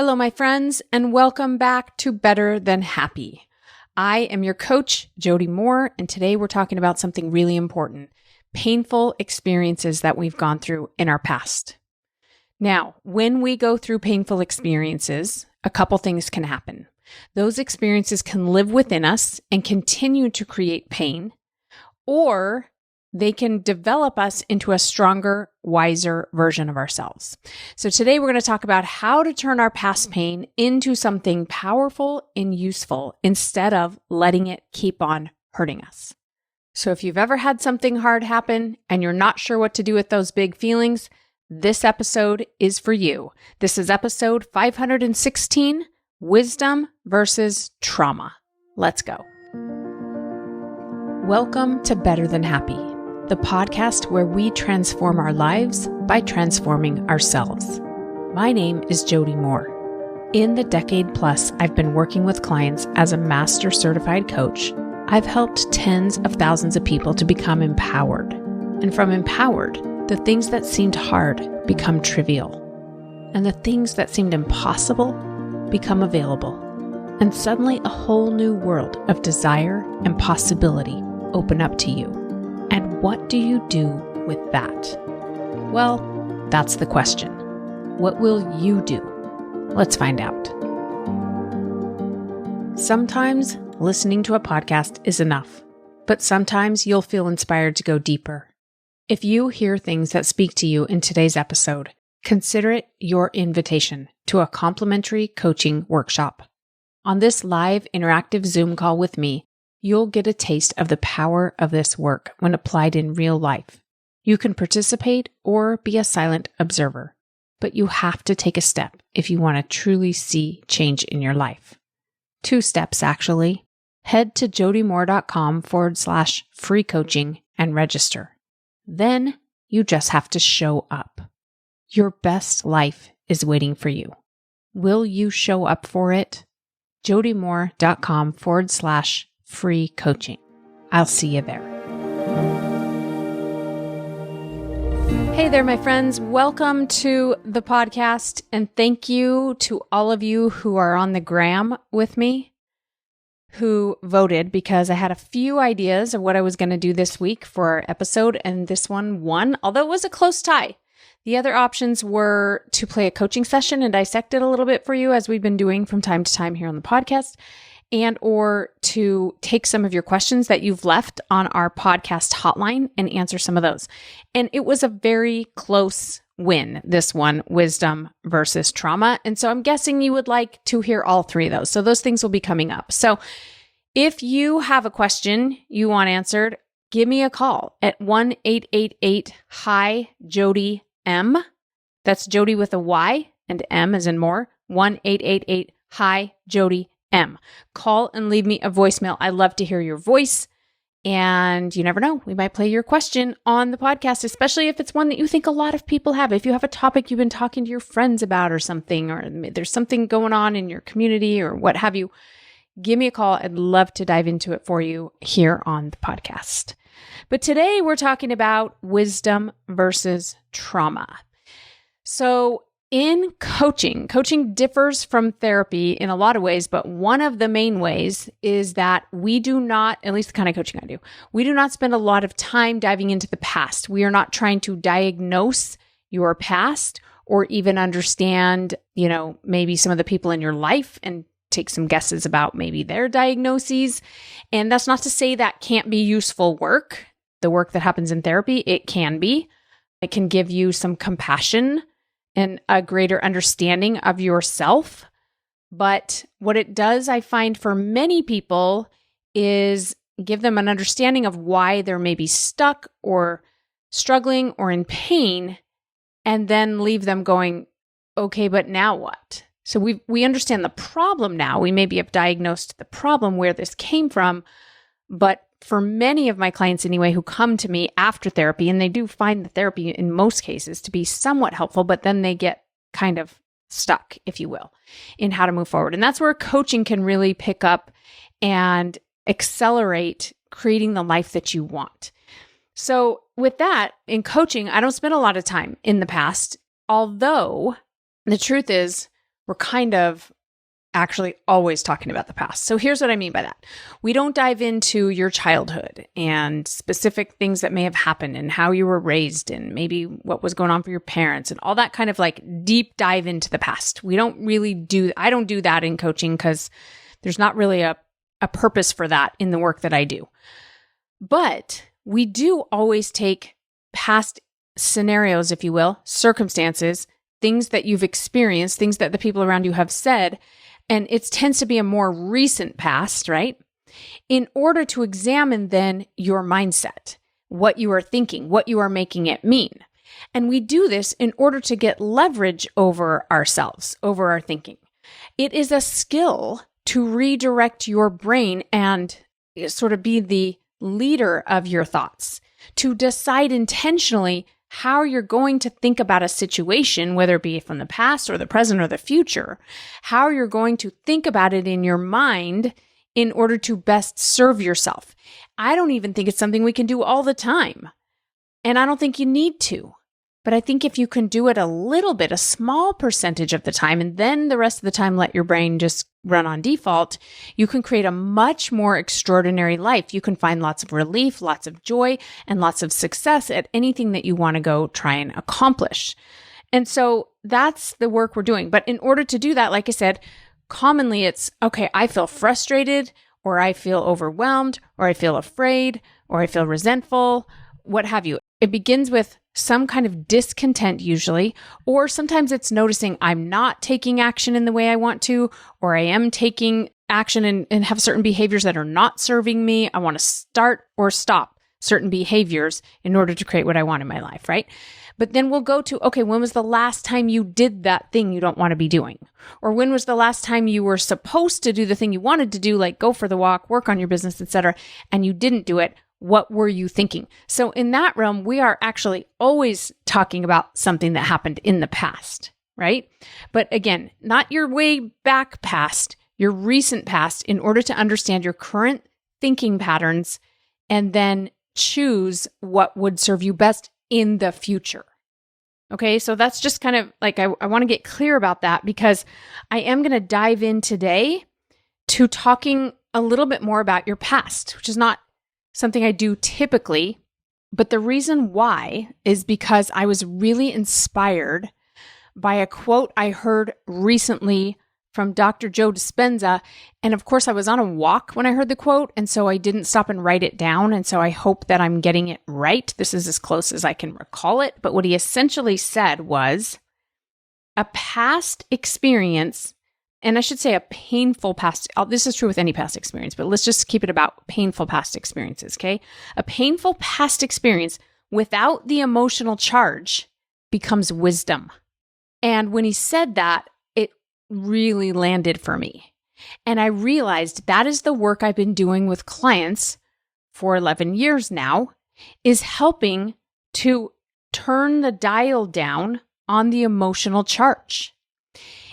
Hello, my friends, and welcome back to Better Than Happy. I am your coach, Jody Moore, and today we're talking about something really important, painful experiences that we've gone through in our past. Now, when we go through painful experiences, a couple things can happen. Those experiences can live within us and continue to create pain, or they can develop us into a stronger, wiser version of ourselves. So today we're going to talk about how to turn our past pain into something powerful and useful instead of letting it keep on hurting us. So if you've ever had something hard happen and you're not sure what to do with those big feelings, this episode is for you. This is episode 516, Wisdom versus Trauma. Let's go. Welcome to Better Than Happy, the podcast where we transform our lives by transforming ourselves. My name is Jody Moore. In the decade plus I've been working with clients as a master certified coach, I've helped tens of thousands of people to become empowered. And from empowered, the things that seemed hard become trivial. And the things that seemed impossible become available. And suddenly a whole new world of desire and possibility open up to you. And what do you do with that? Well, that's the question. What will you do? Let's find out. Sometimes listening to a podcast is enough, but sometimes you'll feel inspired to go deeper. If you hear things that speak to you in today's episode, consider it your invitation to a complimentary coaching workshop. On this live interactive Zoom call with me, you'll get a taste of the power of this work when applied in real life. You can participate or be a silent observer, but you have to take a step if you want to truly see change in your life. 2 steps, actually. Head to jodymoore.com/free coaching and register. Then you just have to show up. Your best life is waiting for you. Will you show up for it? jodymoore.com/free coaching. I'll see you there. Hey there, my friends. Welcome to the podcast, and thank you to all of you who are on the gram with me, who voted, because I had a few ideas of what I was going to do this week for our episode, and this one won, although it was a close tie. The other options were to play a coaching session and dissect it a little bit for you, as we've been doing from time to time here on the podcast, and or to take some of your questions that you've left on our podcast hotline and answer some of those. And it was a very close win, this one, wisdom versus trauma. And so I'm guessing you would like to hear all 3 of those. So those things will be coming up. So if you have a question you want answered, give me a call at 1-888-HI-JODY-M. That's Jody with a Y and M as in more. 1-888-HI-JODY-M. Call and leave me a voicemail. I love to hear your voice. And you never know, we might play your question on the podcast, especially if it's one that you think a lot of people have. If you have a topic you've been talking to your friends about or something, or there's something going on in your community or what have you, give me a call. I'd love to dive into it for you here on the podcast. But today we're talking about wisdom versus trauma. So in coaching differs from therapy in a lot of ways, but one of the main ways is that we do not, at least the kind of coaching I do, we do not spend a lot of time diving into the past. We are not trying to diagnose your past or even understand, maybe some of the people in your life and take some guesses about maybe their diagnoses. And that's not to say that can't be useful work. The work that happens in therapy, it can be. It can give you some compassion and a greater understanding of yourself. But what it does, I find for many people, is give them an understanding of why they're maybe stuck or struggling or in pain, and then leave them going, okay, but now what? So we understand the problem now. We maybe have diagnosed the problem where this came from, but for many of my clients anyway, who come to me after therapy, and they do find the therapy in most cases to be somewhat helpful, but then they get kind of stuck, if you will, in how to move forward. And that's where coaching can really pick up and accelerate creating the life that you want. So with that, in coaching, I don't spend a lot of time in the past, although the truth is we're kind of actually always talking about the past. So here's what I mean by that. We don't dive into your childhood and specific things that may have happened and how you were raised and maybe what was going on for your parents and all that kind of like deep dive into the past. We don't really I don't do that in coaching because there's not really a purpose for that in the work that I do. But we do always take past scenarios, if you will, circumstances, things that you've experienced, things that the people around you have said, and it tends to be a more recent past, right? In order to examine then your mindset, what you are thinking, what you are making it mean. And we do this in order to get leverage over ourselves, over our thinking. It is a skill to redirect your brain and sort of be the leader of your thoughts, to decide intentionally how you're going to think about a situation, whether it be from the past or the present or the future, how you're going to think about it in your mind in order to best serve yourself. I don't even think it's something we can do all the time. And I don't think you need to. But I think if you can do it a little bit, a small percentage of the time, and then the rest of the time let your brain just run on default, you can create a much more extraordinary life. You can find lots of relief, lots of joy, and lots of success at anything that you want to go try and accomplish. And so that's the work we're doing. But in order to do that, like I said, commonly it's, okay, I feel frustrated, or I feel overwhelmed, or I feel afraid, or I feel resentful, what have you. It begins with some kind of discontent usually, or sometimes it's noticing I'm not taking action in the way I want to, or I am taking action and have certain behaviors that are not serving me. I want to start or stop certain behaviors in order to create what I want in my life, right? But then we'll go to, okay, when was the last time you did that thing you don't want to be doing? Or when was the last time you were supposed to do the thing you wanted to do, like go for the walk, work on your business, etc., and you didn't do it? What were you thinking? So in that realm, we are actually always talking about something that happened in the past, right? But again, not your way back past, your recent past, in order to understand your current thinking patterns and then choose what would serve you best in the future. Okay, so that's just kind of like, I want to get clear about that because I am going to dive in today to talking a little bit more about your past, which is not something I do typically, but the reason why is because I was really inspired by a quote I heard recently from Dr. Joe Dispenza. And of course, I was on a walk when I heard the quote, and so I didn't stop and write it down. And so I hope that I'm getting it right. This is as close as I can recall it. But what he essentially said was, a past experience, and I should say a painful past, this is true with any past experience, but let's just keep it about painful past experiences, okay? A painful past experience without the emotional charge becomes wisdom. And when he said that, it really landed for me. And I realized that is the work I've been doing with clients for 11 years now, is helping to turn the dial down on the emotional charge.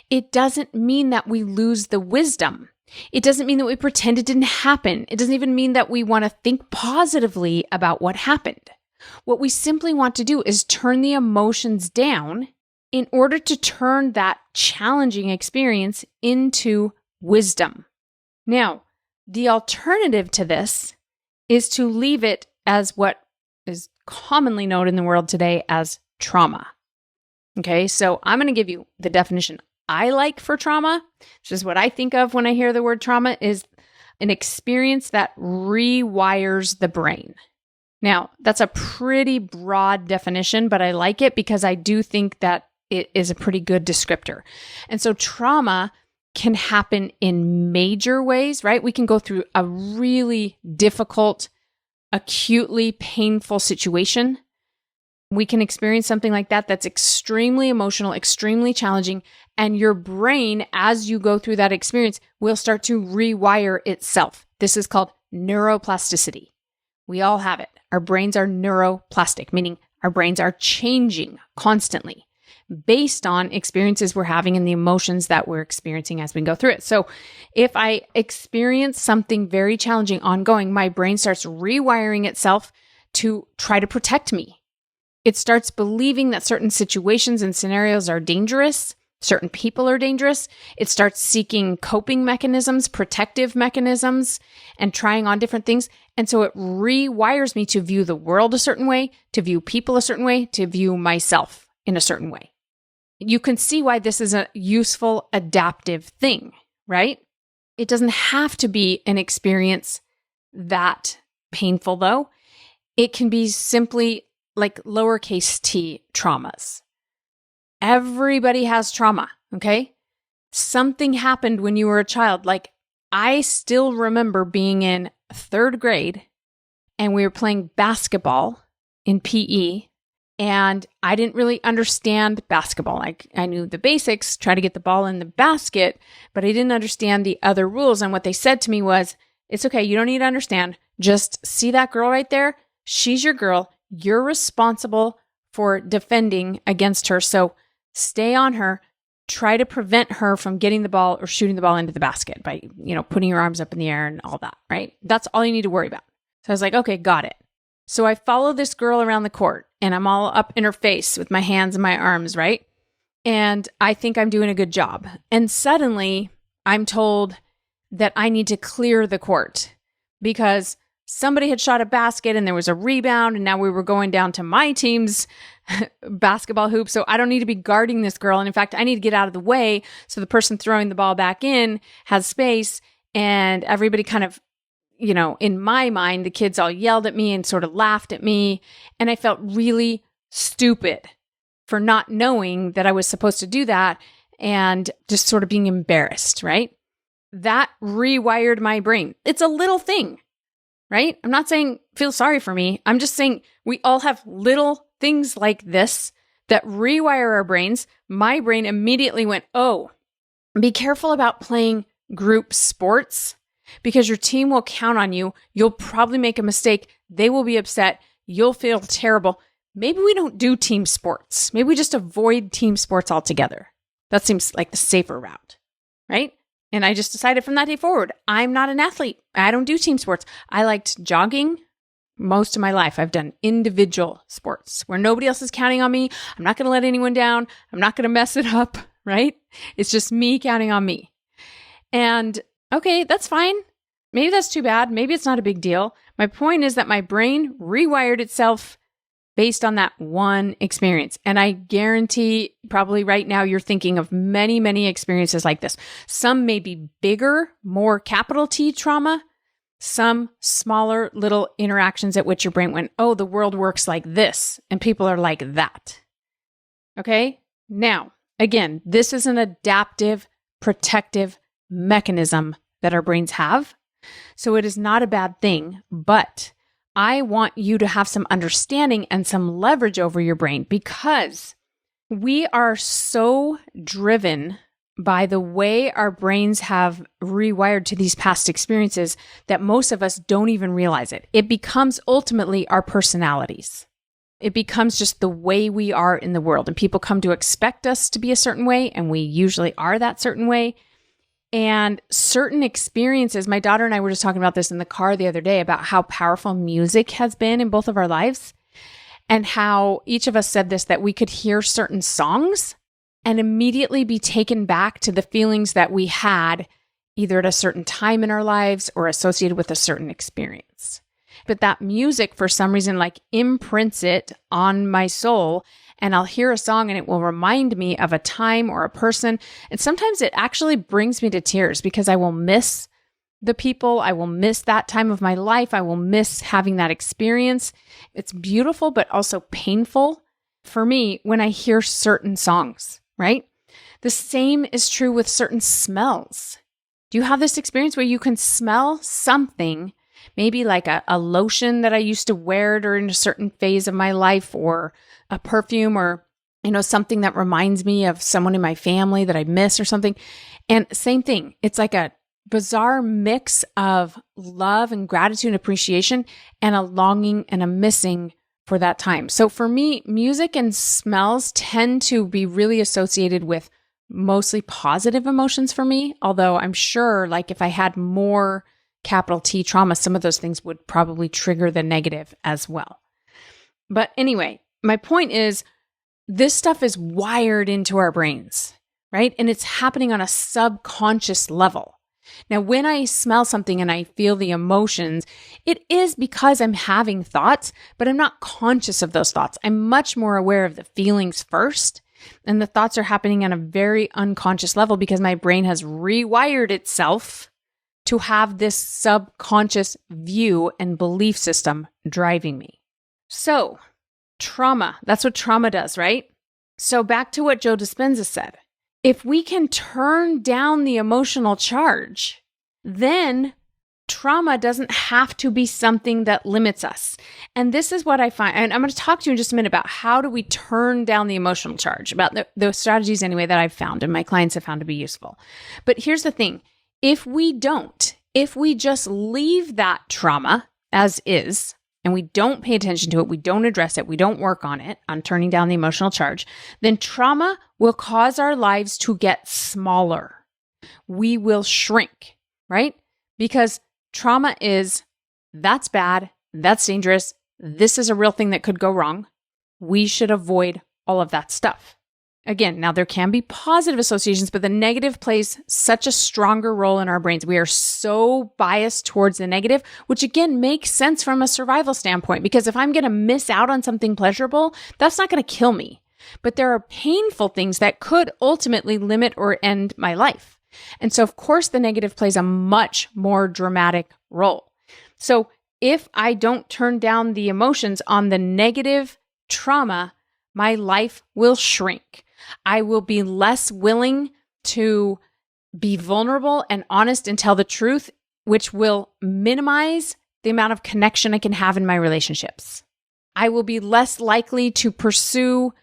It doesn't mean that we lose the wisdom. It doesn't mean that we pretend it didn't happen. It doesn't even mean that we want to think positively about what happened. What we simply want to do is turn the emotions down in order to turn that challenging experience into wisdom. Now, the alternative to this is to leave it as what is commonly known in the world today as trauma. Okay, so I'm going to give you the definition I like for trauma, which is what I think of when I hear the word trauma, is an experience that rewires the brain. Now, that's a pretty broad definition, but I like it because I do think that it is a pretty good descriptor. And so trauma can happen in major ways, right? We can go through a really difficult, acutely painful situation. We can experience something like that that's extremely emotional, extremely challenging, and your brain, as you go through that experience, will start to rewire itself. This is called neuroplasticity. We all have it. Our brains are neuroplastic, meaning our brains are changing constantly based on experiences we're having and the emotions that we're experiencing as we go through it. So if I experience something very challenging ongoing, my brain starts rewiring itself to try to protect me. It starts believing that certain situations and scenarios are dangerous certain people are dangerous. It starts seeking coping mechanisms, protective mechanisms, and trying on different things. And so it rewires me to view the world a certain way, to view people a certain way, to view myself in a certain way. You can see why this is a useful adaptive thing, right? It doesn't have to be an experience that painful, though. It can be simply like lowercase t traumas. Everybody has trauma, okay? Something happened when you were a child. Like, I still remember being in 3rd grade and we were playing basketball in PE, and I didn't really understand basketball. Like, I knew the basics, try to get the ball in the basket, but I didn't understand the other rules. And what they said to me was, it's okay, you don't need to understand. Just see that girl right there? She's your girl. You're responsible for defending against her. So stay on her. Try to prevent her from getting the ball or shooting the ball into the basket by, putting your arms up in the air and all that, right? That's all you need to worry about. So I was like, okay, got it. So I follow this girl around the court and I'm all up in her face with my hands and my arms, right? And I think I'm doing a good job. And suddenly I'm told that I need to clear the court because somebody had shot a basket and there was a rebound, and now we were going down to my team's basketball hoop. So I don't need to be guarding this girl. And in fact, I need to get out of the way so the person throwing the ball back in has space. And everybody kind of, in my mind, the kids all yelled at me and sort of laughed at me. And I felt really stupid for not knowing that I was supposed to do that and just sort of being embarrassed, right? That rewired my brain. It's a little thing, right? I'm not saying feel sorry for me. I'm just saying we all have little things like this that rewire our brains. My brain immediately went, oh, be careful about playing group sports because your team will count on you. You'll probably make a mistake. They will be upset. You'll feel terrible. Maybe we don't do team sports. Maybe we just avoid team sports altogether. That seems like the safer route, right? And I just decided from that day forward, I'm not an athlete. I don't do team sports. I liked jogging most of my life. I've done individual sports where nobody else is counting on me. I'm not going to let anyone down. I'm not going to mess it up, right? It's just me counting on me. And okay, that's fine. Maybe that's too bad. Maybe it's not a big deal. My point is that my brain rewired itself based on that one experience. And I guarantee probably right now you're thinking of many, many experiences like this. Some may be bigger, more capital T trauma, some smaller little interactions at which your brain went, oh, the world works like this and people are like that. Okay? Now, again, this is an adaptive, protective mechanism that our brains have. So it is not a bad thing, but I want you to have some understanding and some leverage over your brain because we are so driven by the way our brains have rewired to these past experiences that most of us don't even realize it. It becomes ultimately our personalities. It becomes just the way we are in the world. And people come to expect us to be a certain way, and we usually are that certain way. And certain experiences, my daughter and I were just talking about this in the car the other day about how powerful music has been in both of our lives and how each of us said this, that we could hear certain songs and immediately be taken back to the feelings that we had either at a certain time in our lives or associated with a certain experience. But that music, for some reason, like imprints it on my soul. And I'll hear a song and it will remind me of a time or a person. And sometimes it actually brings me to tears because I will miss the people. I will miss that time of my life. I will miss having that experience. It's beautiful, but also painful for me when I hear certain songs, right? The same is true with certain smells. Do you have this experience where you can smell something, maybe like a lotion that I used to wear during a certain phase of my life, or a perfume, or, something that reminds me of someone in my family that I miss or something. And same thing. It's like a bizarre mix of love and gratitude and appreciation and a longing and a missing for that time. So for me, music and smells tend to be really associated with mostly positive emotions for me. Although I'm sure like if I had more capital T trauma, some of those things would probably trigger the negative as well. But anyway, my point is this stuff is wired into our brains. right? And it's happening on a subconscious level. Now, when I smell something and I feel the emotions, it is because I'm having thoughts, but I'm not conscious of those thoughts. I'm much more aware of the feelings first. And the thoughts are happening on a very unconscious level because my brain has rewired itself to have this subconscious view and belief system driving me. So, trauma, that's what trauma does, right? So back to what Joe Dispenza said. If we can turn down the emotional charge, then trauma doesn't have to be something that limits us. And this is what I find, and I'm going to talk to you in just a minute about how do we turn down the emotional charge, about the strategies anyway that I've found and my clients have found to be useful. But here's the thing. If we just leave that trauma as is, and we don't pay attention to it, we don't address it, we don't work on it, on turning down the emotional charge, then trauma will cause our lives to get smaller. We will shrink, right? Because trauma is, that's bad, that's dangerous, this is a real thing that could go wrong. We should avoid all of that stuff. Again, now there can be positive associations, but the negative plays such a stronger role in our brains. We are so biased towards the negative, which again makes sense from a survival standpoint, because if I'm going to miss out on something pleasurable, that's not going to kill me. But there are painful things that could ultimately limit or end my life. And so, of course, the negative plays a much more dramatic role. So if I don't turn down the emotions on the negative trauma, my life will shrink. I will be less willing to be vulnerable and honest and tell the truth, which will minimize the amount of connection I can have in my relationships. I will be less likely to pursue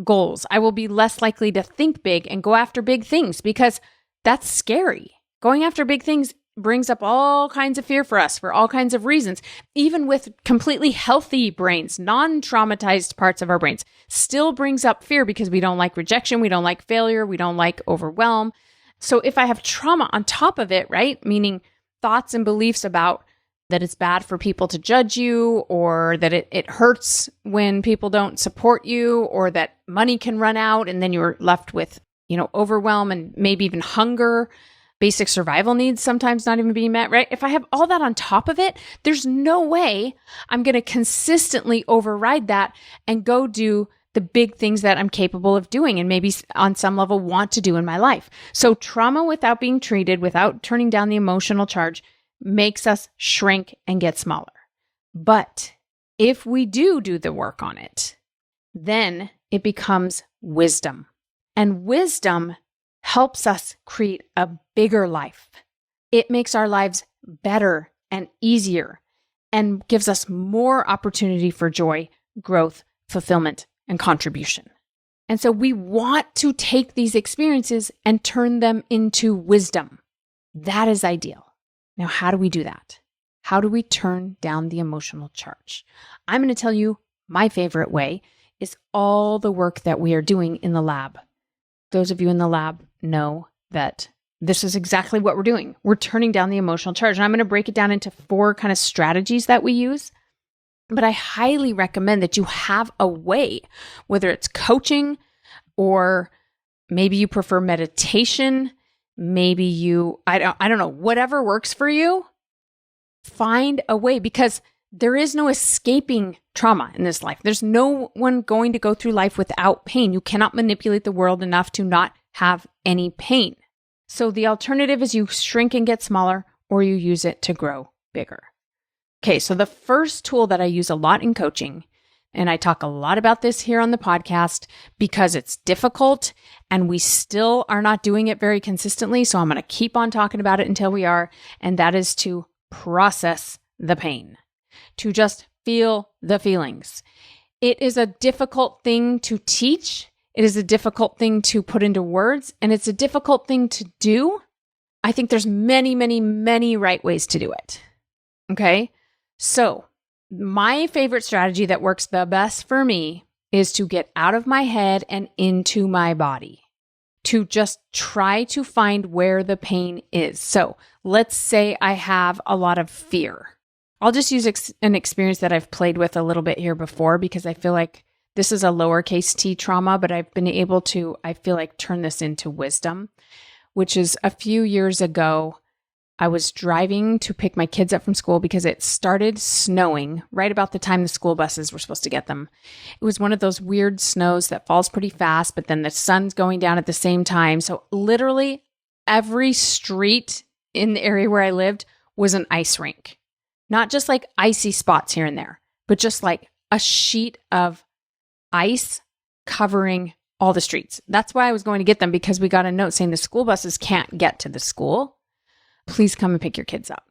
goals. I will be less likely to think big and go after big things because that's scary. Going after big things brings up all kinds of fear for us for all kinds of reasons. Even with completely healthy brains, non-traumatized parts of our brains, still brings up fear because we don't like rejection, we don't like failure, we don't like overwhelm. So if I have trauma on top of it, right, meaning thoughts and beliefs about that it's bad for people to judge you, or that it hurts when people don't support you, or that money can run out and then you're left with, overwhelm and maybe even hunger, basic survival needs sometimes not even being met, right? If I have all that on top of it, there's no way I'm going to consistently override that and go do the big things that I'm capable of doing and maybe on some level want to do in my life. So trauma without being treated, without turning down the emotional charge, makes us shrink and get smaller. But if we do the work on it, then it becomes wisdom. And wisdom helps us create a bigger life. It makes our lives better and easier and gives us more opportunity for joy, growth, fulfillment, and contribution. And so we want to take these experiences and turn them into wisdom. That is ideal. Now, how do we do that? How do we turn down the emotional charge? I'm going to tell you my favorite way is all the work that we are doing in the lab. Those of you in the lab know that this is exactly what we're doing. We're turning down the emotional charge. And I'm going to break it down into 4 kind of strategies that we use. But I highly recommend that you have a way, whether it's coaching or maybe you prefer meditation, maybe you, I don't know, whatever works for you, find a way, because there is no escaping trauma in this life. There's no one going to go through life without pain. You cannot manipulate the world enough to not have any pain. So the alternative is you shrink and get smaller, or you use it to grow bigger. Okay, so the first tool that I use a lot in coaching, and I talk a lot about this here on the podcast because it's difficult and we still are not doing it very consistently. So I'm going to keep on talking about it until we are, and that is to process the pain, to just feel the feelings. It is a difficult thing to teach. It is a difficult thing to put into words, and it's a difficult thing to do. I think there's many, many, many right ways to do it. Okay? So my favorite strategy that works the best for me is to get out of my head and into my body, to just try to find where the pain is. So let's say I have a lot of fear. I'll just use an experience that I've played with a little bit here before because I feel like This is a lowercase t trauma, but I've been able to, I feel like, turn this into wisdom, which is a few years ago. I was driving to pick my kids up from school because it started snowing right about the time the school buses were supposed to get them. It was one of those weird snows that falls pretty fast, but then the sun's going down at the same time. So literally every street in the area where I lived was an ice rink. Not just like icy spots here and there, but just like a sheet of ice covering all the streets. That's why I was going to get them, because we got a note saying the school buses can't get to the school. Please come and pick your kids up.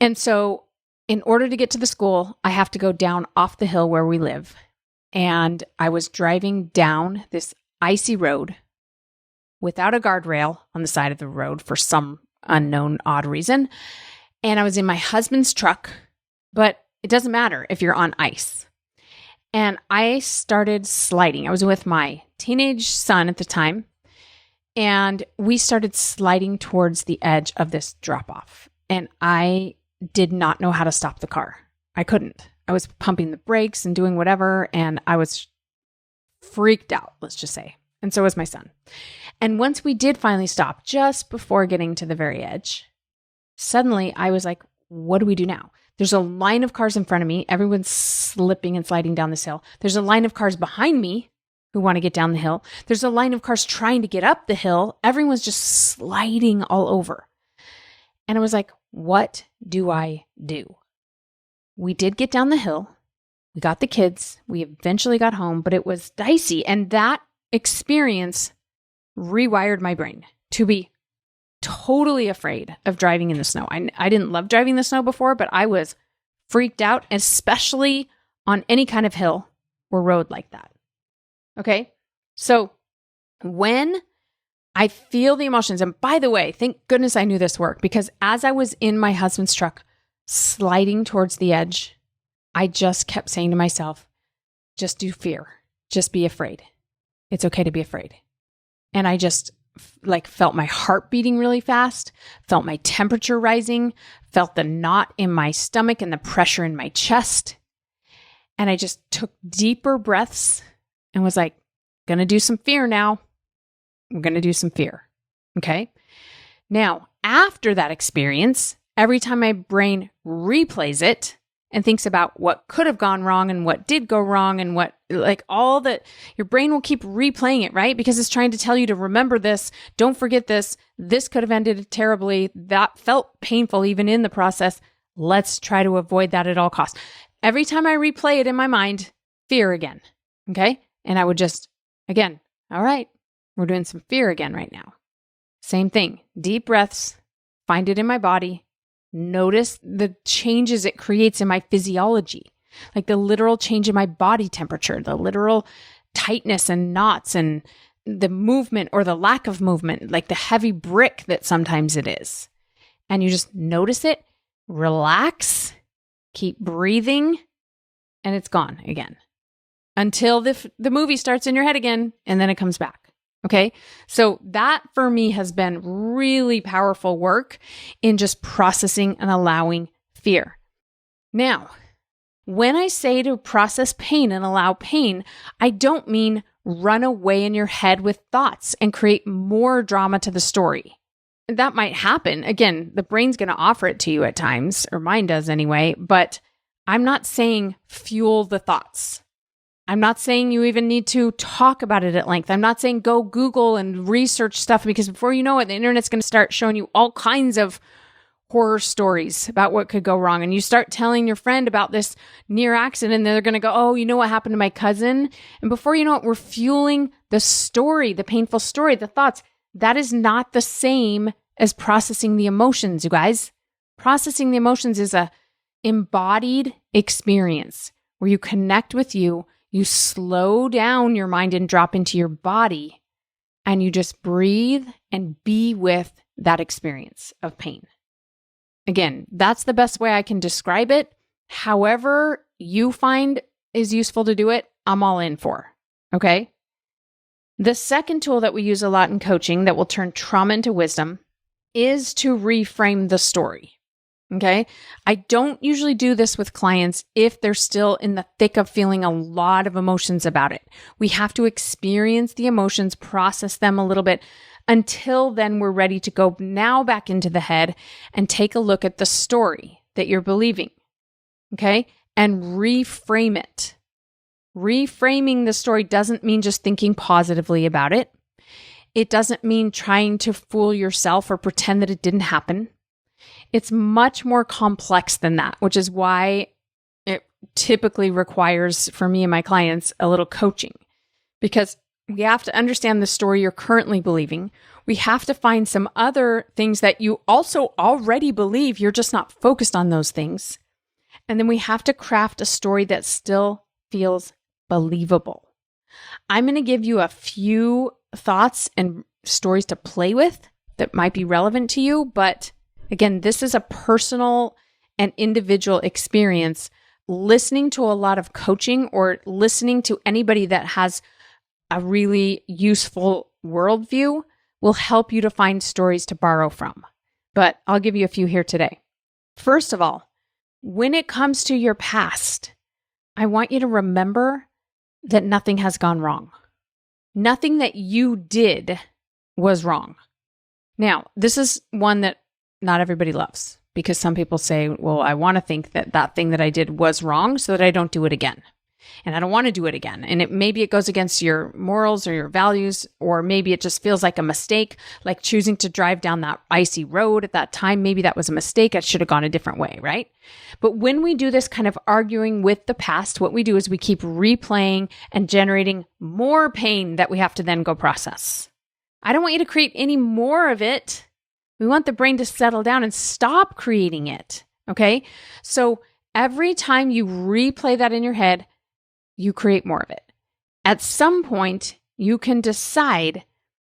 And so in order to get to the school, I have to go down off the hill where we live. And I was driving down this icy road without a guardrail on the side of the road for some unknown odd reason. And I was in my husband's truck, but it doesn't matter if you're on ice. And I started sliding. I was with my teenage son at the time. And we started sliding towards the edge of this drop-off. And I did not know how to stop the car. I couldn't. I was pumping the brakes and doing whatever, and I was freaked out, let's just say. And so was my son. And once we did finally stop, just before getting to the very edge, suddenly I was like, what do we do now? There's a line of cars in front of me. Everyone's slipping and sliding down this hill. There's a line of cars behind me who want to get down the hill. There's a line of cars trying to get up the hill. Everyone's just sliding all over. And I was like, what do I do? We did get down the hill. We got the kids. We eventually got home, but it was dicey. And that experience rewired my brain to be totally afraid of driving in the snow. I didn't love driving in the snow before, but I was freaked out, especially on any kind of hill or road like that. Okay, so when I feel the emotions, and by the way, thank goodness I knew this worked, because as I was in my husband's truck sliding towards the edge, I just kept saying to myself, just do fear, just be afraid. It's okay to be afraid. And I just felt my heart beating really fast, felt my temperature rising, felt the knot in my stomach and the pressure in my chest. And I just took deeper breaths and was like, gonna do some fear now. We're gonna do some fear. Okay. Now, after that experience, every time my brain replays it and thinks about what could have gone wrong and what did go wrong and what, like all that, your brain will keep replaying it, right? Because it's trying to tell you to remember this. Don't forget this. This could have ended terribly. That felt painful even in the process. Let's try to avoid that at all costs. Every time I replay it in my mind, fear again. Okay. And I would just, again, all right, we're doing some fear again right now. Same thing, deep breaths, find it in my body, notice the changes it creates in my physiology, like the literal change in my body temperature, the literal tightness and knots and the movement or the lack of movement, like the heavy brick that sometimes it is. And you just notice it, relax, keep breathing, and it's gone again. Until the movie starts in your head again, and then it comes back. Okay. So that for me has been really powerful work in just processing and allowing fear. Now, when I say to process pain and allow pain, I don't mean run away in your head with thoughts and create more drama to the story. That might happen. Again, the brain's going to offer it to you at times, or mine does anyway, but I'm not saying fuel the thoughts. I'm not saying you even need to talk about it at length. I'm not saying go Google and research stuff, because before you know it, the internet's going to start showing you all kinds of horror stories about what could go wrong. And you start telling your friend about this near accident, and they're going to go, oh, you know what happened to my cousin? And before you know it, we're fueling the story, the painful story, the thoughts. That is not the same as processing the emotions, you guys. Processing the emotions is a embodied experience where you connect with you. You slow down your mind and drop into your body, and you just breathe and be with that experience of pain. Again, that's the best way I can describe it. However you find is useful to do it, I'm all in for. Okay? The second tool that we use a lot in coaching that will turn trauma into wisdom is to reframe the story. Okay. I don't usually do this with clients if they're still in the thick of feeling a lot of emotions about it. We have to experience the emotions, process them a little bit. Until then, we're ready to go now back into the head and take a look at the story that you're believing. Okay. And reframe it. Reframing the story doesn't mean just thinking positively about it. It doesn't mean trying to fool yourself or pretend that it didn't happen. It's much more complex than that, which is why it typically requires, for me and my clients, a little coaching, because we have to understand the story you're currently believing. We have to find some other things that you also already believe. You're just not focused on those things. And then we have to craft a story that still feels believable. I'm going to give you a few thoughts and stories to play with that might be relevant to you, but again, this is a personal and individual experience. Listening to a lot of coaching or listening to anybody that has a really useful worldview will help you to find stories to borrow from. But I'll give you a few here today. First of all, when it comes to your past, I want you to remember that nothing has gone wrong. Nothing that you did was wrong. Now, this is one that not everybody loves, because some people say, well, I want to think that that thing that I did was wrong so that I don't do it again. And I don't want to do it again. And maybe it goes against your morals or your values, or maybe it just feels like a mistake, like choosing to drive down that icy road at that time. Maybe that was a mistake. I should have gone a different way, right? But when we do this kind of arguing with the past, what we do is we keep replaying and generating more pain that we have to then go process. I don't want you to create any more of it. We want the brain to settle down and stop creating it, okay? So every time you replay that in your head, you create more of it. At some point, you can decide,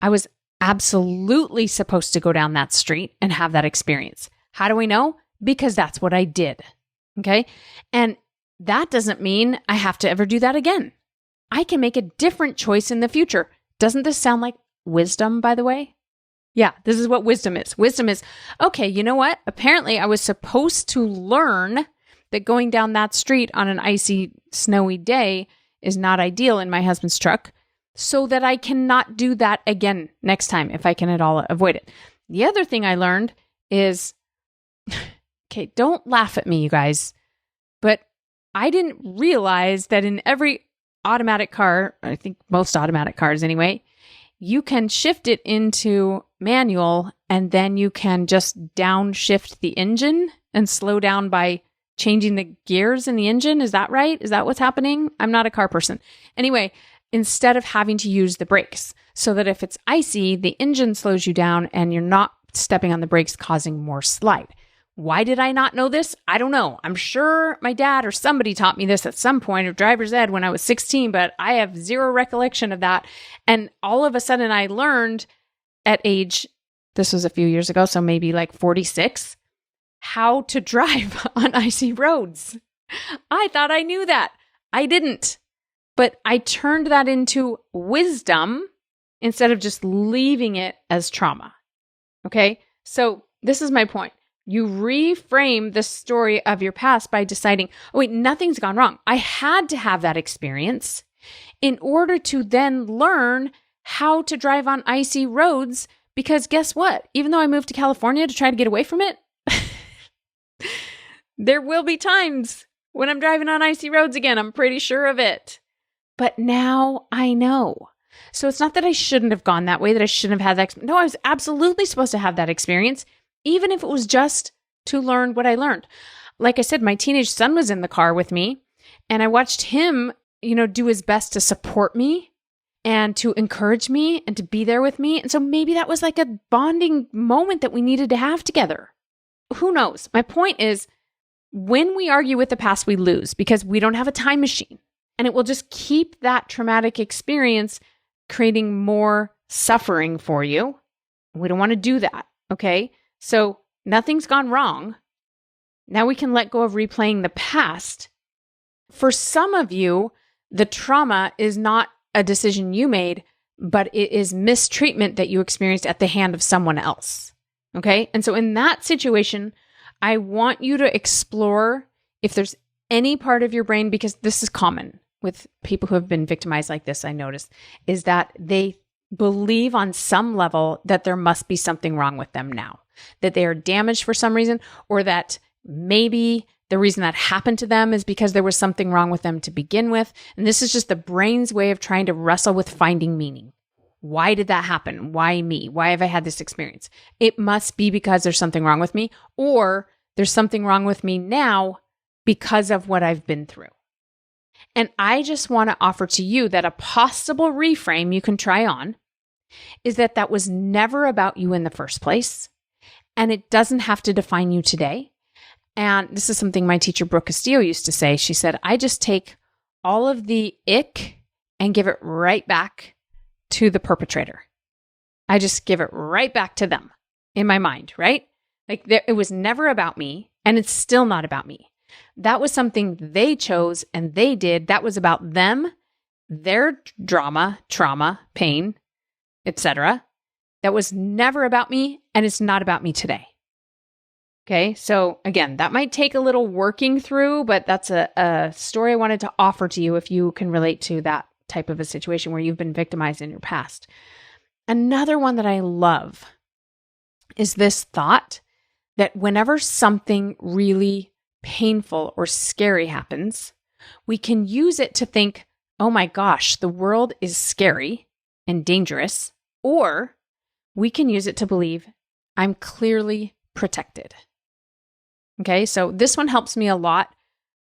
I was absolutely supposed to go down that street and have that experience. How do we know? Because that's what I did, okay? And that doesn't mean I have to ever do that again. I can make a different choice in the future. Doesn't this sound like wisdom, by the way? Yeah, this is what wisdom is. Wisdom is, okay, you know what? Apparently, I was supposed to learn that going down that street on an icy, snowy day is not ideal in my husband's truck, so that I cannot do that again next time if I can at all avoid it. The other thing I learned is, okay, don't laugh at me, you guys, but I didn't realize that in every automatic car, I think most automatic cars anyway, you can shift it into manual and then you can just downshift the engine and slow down by changing the gears in the engine. Is that right? Is that what's happening? I'm not a car person. Anyway, instead of having to use the brakes, so that if it's icy, the engine slows you down and you're not stepping on the brakes, causing more slide. Why did I not know this? I don't know. I'm sure my dad or somebody taught me this at some point, or driver's ed when I was 16, but I have zero recollection of that. And all of a sudden I learned at age, this was a few years ago, so maybe like 46, how to drive on icy roads. I thought I knew that. I didn't. But I turned that into wisdom instead of just leaving it as trauma. Okay? So this is my point. You reframe the story of your past by deciding, oh wait, nothing's gone wrong. I had to have that experience in order to then learn how to drive on icy roads, because guess what? Even though I moved to California to try to get away from it, there will be times when I'm driving on icy roads again. I'm pretty sure of it. But now I know. So it's not that I shouldn't have gone that way, that I shouldn't have had that. No, I was absolutely supposed to have that experience, even if it was just to learn what I learned. Like I said, my teenage son was in the car with me, and I watched him, do his best to support me and to encourage me and to be there with me. And so maybe that was like a bonding moment that we needed to have together. Who knows? My point is, when we argue with the past, we lose because we don't have a time machine. And it will just keep that traumatic experience creating more suffering for you. We don't want to do that, okay? So nothing's gone wrong. Now we can let go of replaying the past. For some of you, the trauma is not a decision you made, but it is mistreatment that you experienced at the hand of someone else, okay? And so in that situation, I want you to explore if there's any part of your brain, because this is common with people who have been victimized like this, I noticed, is that they believe on some level that there must be something wrong with them now, that they are damaged for some reason, or that maybe the reason that happened to them is because there was something wrong with them to begin with. And this is just the brain's way of trying to wrestle with finding meaning. Why did that happen? Why me? Why have I had this experience? It must be because there's something wrong with me, or there's something wrong with me now because of what I've been through. And I just want to offer to you that a possible reframe you can try on is that that was never about you in the first place, and it doesn't have to define you today. And this is something my teacher, Brooke Castillo, used to say. She said, I just take all of the ick and give it right back to the perpetrator. I just give it right back to them in my mind, right? Like it was never about me, and it's still not about me. That was something they chose and they did. That was about them, their drama, trauma, pain, etc. That was never about me, and it's not about me today. Okay, so again, that might take a little working through, but that's a story I wanted to offer to you if you can relate to that type of a situation where you've been victimized in your past. Another one that I love is this thought that whenever something really painful or scary happens, we can use it to think, oh my gosh, the world is scary and dangerous, or we can use it to believe I'm clearly protected. Okay, so this one helps me a lot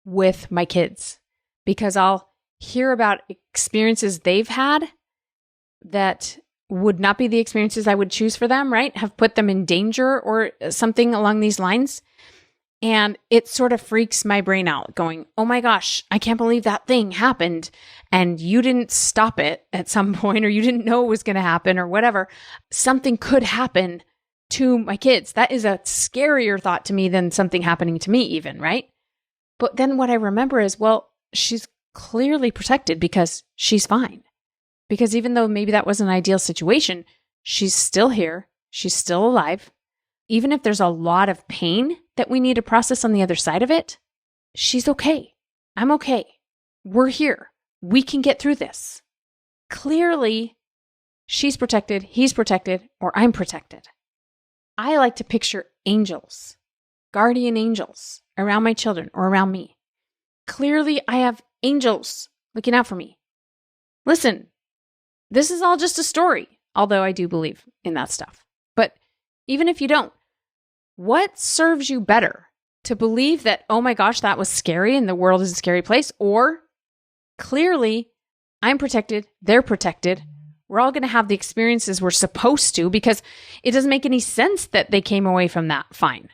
with my kids because I'll hear about experiences they've had that would not be the experiences I would choose for them, right? Have put them in danger or something along these lines. And it sort of freaks my brain out going, oh my gosh, I can't believe that thing happened. And you didn't stop it at some point, or you didn't know it was going to happen or whatever. Something could happen to my kids. That is a scarier thought to me than something happening to me even, right? But then what I remember is, well, she's clearly protected because she's fine. Because even though maybe that was an ideal situation, she's still here. She's still alive. Even if there's a lot of pain that we need to process on the other side of it, she's okay. I'm okay. We're here. We can get through this. Clearly, she's protected, he's protected, or I'm protected. I like to picture angels, guardian angels around my children or around me. Clearly, I have angels looking out for me. Listen, this is all just a story, although I do believe in that stuff. But even if you don't, what serves you better? To believe that, oh my gosh, that was scary and the world is a scary place, or clearly I'm protected, they're protected. We're all going to have the experiences we're supposed to, because it doesn't make any sense that they came away from that fine.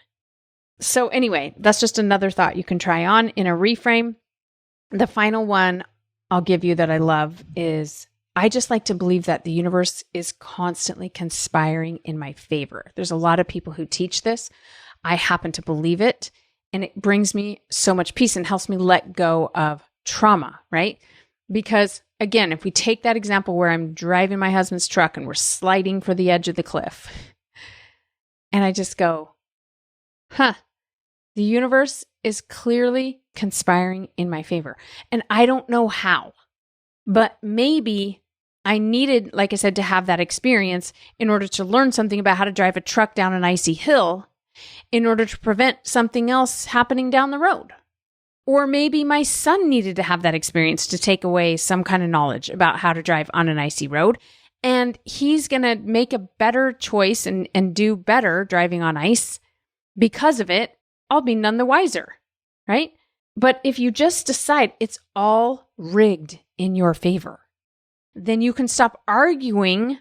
So anyway, that's just another thought you can try on in a reframe. The final one I'll give you that I love is, I just like to believe that the universe is constantly conspiring in my favor. There's a lot of people who teach this. I happen to believe it, and it brings me so much peace and helps me let go of trauma, right? Because again, if we take that example where I'm driving my husband's truck and we're sliding for the edge of the cliff, and I just go, the universe is clearly conspiring in my favor. And I don't know how, but maybe I needed, like I said, to have that experience in order to learn something about how to drive a truck down an icy hill in order to prevent something else happening down the road. Or maybe my son needed to have that experience to take away some kind of knowledge about how to drive on an icy road. And he's going to make a better choice and do better driving on ice. Because of it, I'll be none the wiser, right? But if you just decide it's all rigged in your favor, then you can stop arguing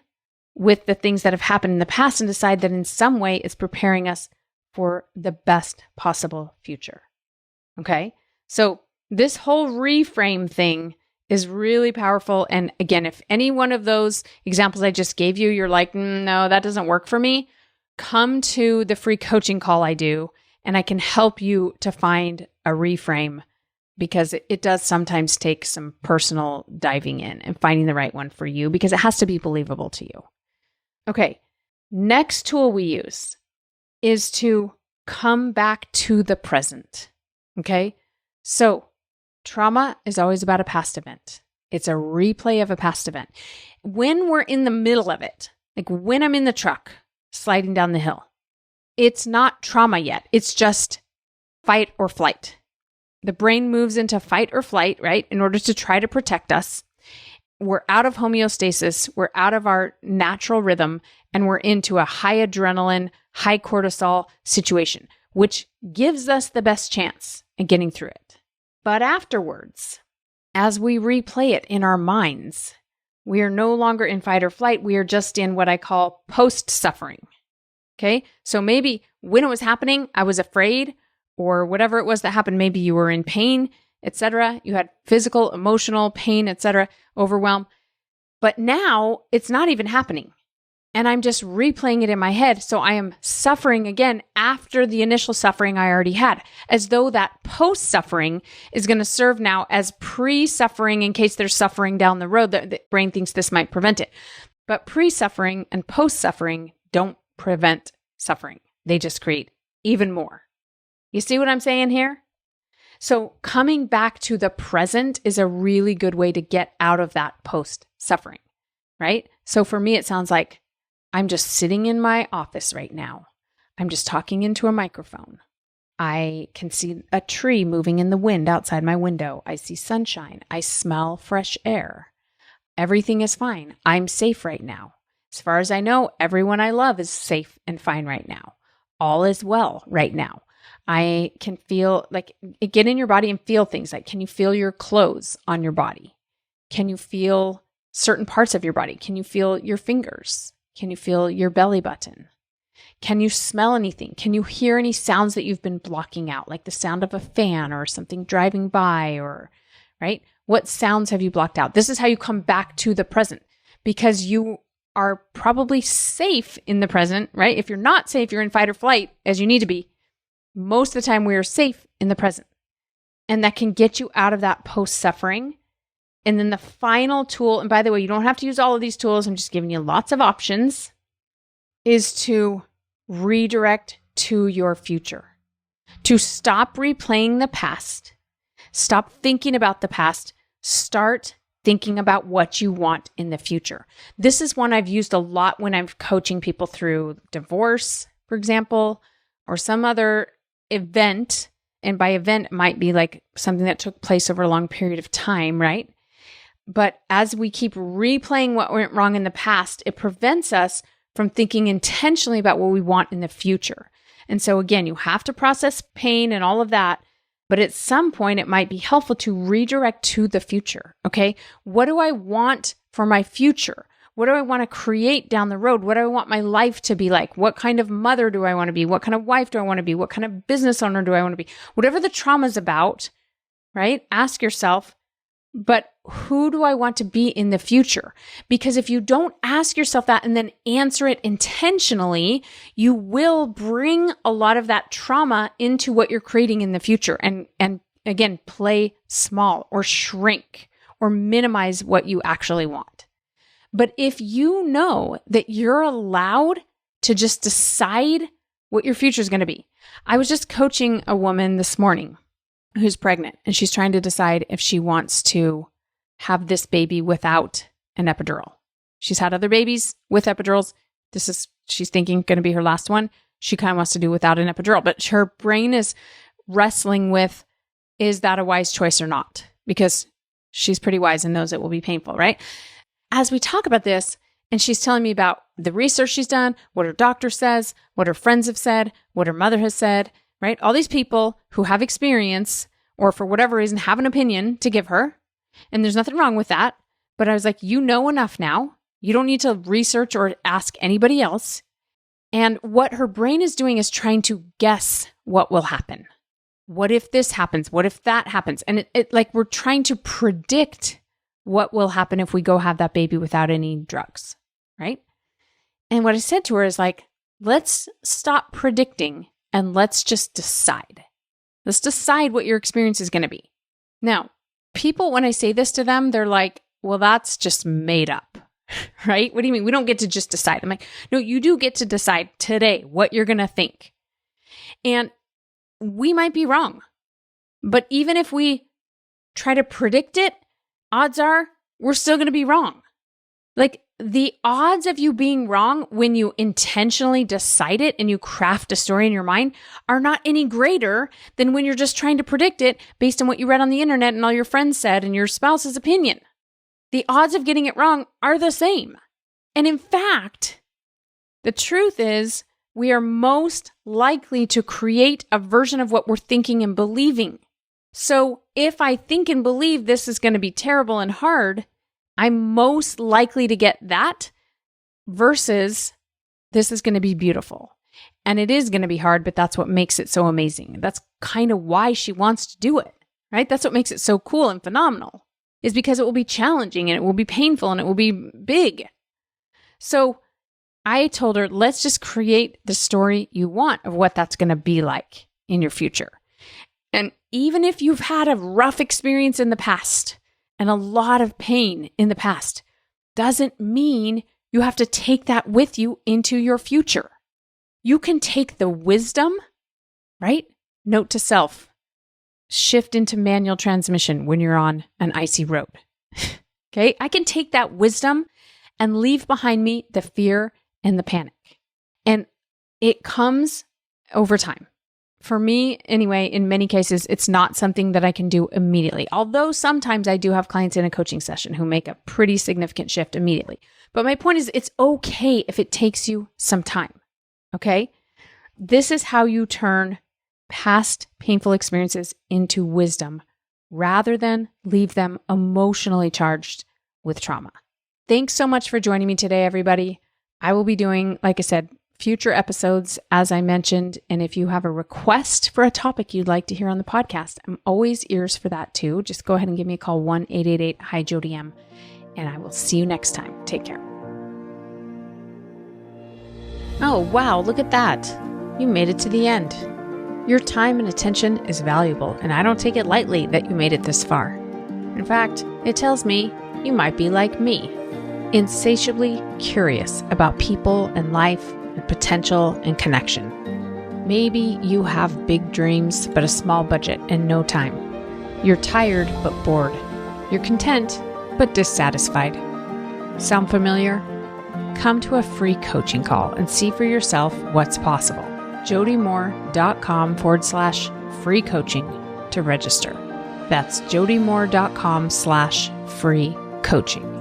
with the things that have happened in the past and decide that in some way it's preparing us for the best possible future. Okay? So this whole reframe thing is really powerful. And again, if any one of those examples I just gave you, you're like, no, that doesn't work for me, come to the free coaching call I do, and I can help you to find a reframe, because it does sometimes take some personal diving in and finding the right one for you, because it has to be believable to you. Okay, next tool we use is to come back to the present. Okay? So trauma is always about a past event. It's a replay of a past event. When we're in the middle of it, like when I'm in the truck sliding down the hill, it's not trauma yet. It's just fight or flight. The brain moves into fight or flight, right? In order to try to protect us. We're out of homeostasis. We're out of our natural rhythm, and we're into a high adrenaline, high cortisol situation, which gives us the best chance at getting through it. But afterwards, as we replay it in our minds, we are no longer in fight or flight. We are just in what I call post-suffering. Okay? So maybe when it was happening, I was afraid, or whatever it was that happened. Maybe you were in pain, etc. You had physical, emotional pain, etc., overwhelm. But now it's not even happening. And I'm just replaying it in my head. So I am suffering again after the initial suffering I already had, as though that post-suffering is going to serve now as pre-suffering in case there's suffering down the road. The brain thinks this might prevent it. But pre-suffering and post-suffering don't prevent suffering. They just create even more. You see what I'm saying here? So coming back to the present is a really good way to get out of that post-suffering, right? So for me, it sounds like I'm just sitting in my office right now. I'm just talking into a microphone. I can see a tree moving in the wind outside my window. I see sunshine. I smell fresh air. Everything is fine. I'm safe right now. As far as I know, everyone I love is safe and fine right now. All is well right now. I can feel like get in your body and feel things like, can you feel your clothes on your body? Can you feel certain parts of your body? Can you feel your fingers? Can you feel your belly button? Can you smell anything? Can you hear any sounds that you've been blocking out, like the sound of a fan or something driving by, or, right? What sounds have you blocked out? This is how you come back to the present, because you are probably safe in the present, right? If you're not safe, you're in fight or flight, as you need to be. Most of the time, we are safe in the present. And that can get you out of that post-suffering. And then the final tool, and by the way, you don't have to use all of these tools, I'm just giving you lots of options, is to redirect to your future. To stop replaying the past, stop thinking about the past, start thinking about what you want in the future. This is one I've used a lot when I'm coaching people through divorce, for example, or some other event. And by event, it might be like something that took place over a long period of time, right? But as we keep replaying what went wrong in the past, it prevents us from thinking intentionally about what we want in the future. And so again, you have to process pain and all of that, but at some point it might be helpful to redirect to the future, okay? What do I want for my future? What do I want to create down the road? What do I want my life to be like? What kind of mother do I want to be? What kind of wife do I want to be? What kind of business owner do I want to be? Whatever the trauma is about, right? Ask yourself, but who do I want to be in the future? Because if you don't ask yourself that and then answer it intentionally, you will bring a lot of that trauma into what you're creating in the future. And again, play small or shrink or minimize what you actually want. But if you know that you're allowed to just decide what your future is going to be. I was just coaching a woman this morning who's pregnant, and she's trying to decide if she wants to have this baby without an epidural. She's had other babies with epidurals. She's thinking, going to be her last one. She kind of wants to do without an epidural, but her brain is wrestling with, is that a wise choice or not? Because she's pretty wise and knows it will be painful, right? As we talk about this, and she's telling me about the research she's done, what her doctor says, what her friends have said, what her mother has said, right? All these people who have experience or for whatever reason have an opinion to give her. And there's nothing wrong with that. But I was like, you know enough now. You don't need to research or ask anybody else. And what her brain is doing is trying to guess what will happen. What if this happens? What if that happens? And it like we're trying to predict what will happen if we go have that baby without any drugs, right? And what I said to her is like, let's stop predicting and let's just decide. Let's decide what your experience is going to be. Now, people, when I say this to them, they're like, well, that's just made up, right? What do you mean? We don't get to just decide. I'm like, no, you do get to decide today what you're going to think. And we might be wrong. But even if we try to predict it, odds are we're still going to be wrong. Like the odds of you being wrong when you intentionally decide it and you craft a story in your mind are not any greater than when you're just trying to predict it based on what you read on the internet and all your friends said and your spouse's opinion. The odds of getting it wrong are the same. And in fact, the truth is we are most likely to create a version of what we're thinking and believing. So if I think and believe this is going to be terrible and hard, I'm most likely to get that versus this is going to be beautiful. And it is going to be hard, but that's what makes it so amazing. That's kind of why she wants to do it, right? That's what makes it so cool and phenomenal, is because it will be challenging and it will be painful and it will be big. So I told her, let's just create the story you want of what that's going to be like in your future. And even if you've had a rough experience in the past and a lot of pain in the past, doesn't mean you have to take that with you into your future. You can take the wisdom, right? Note to self, shift into manual transmission when you're on an icy road. Okay, I can take that wisdom and leave behind me the fear and the panic. And it comes over time. For me, anyway, in many cases, it's not something that I can do immediately. Although sometimes I do have clients in a coaching session who make a pretty significant shift immediately. But my point is, it's okay if it takes you some time. Okay? This is how you turn past painful experiences into wisdom rather than leave them emotionally charged with trauma. Thanks so much for joining me today, everybody. I will be doing, like I said, future episodes, as I mentioned. And if you have a request for a topic you'd like to hear on the podcast, I'm always ears for that too. Just go ahead and give me a call, 1-888-HI-JODIM, and I will see you next time. Take care. Oh, wow, look at that. You made it to the end. Your time and attention is valuable, and I don't take it lightly that you made it this far. In fact, it tells me you might be like me, insatiably curious about people and life and potential and connection. Maybe you have big dreams, but a small budget and no time. You're tired, but bored. You're content, but dissatisfied. Sound familiar? Come to a free coaching call and see for yourself what's possible. jodymoore.com/free coaching to register. That's jodymoore.com/free coaching.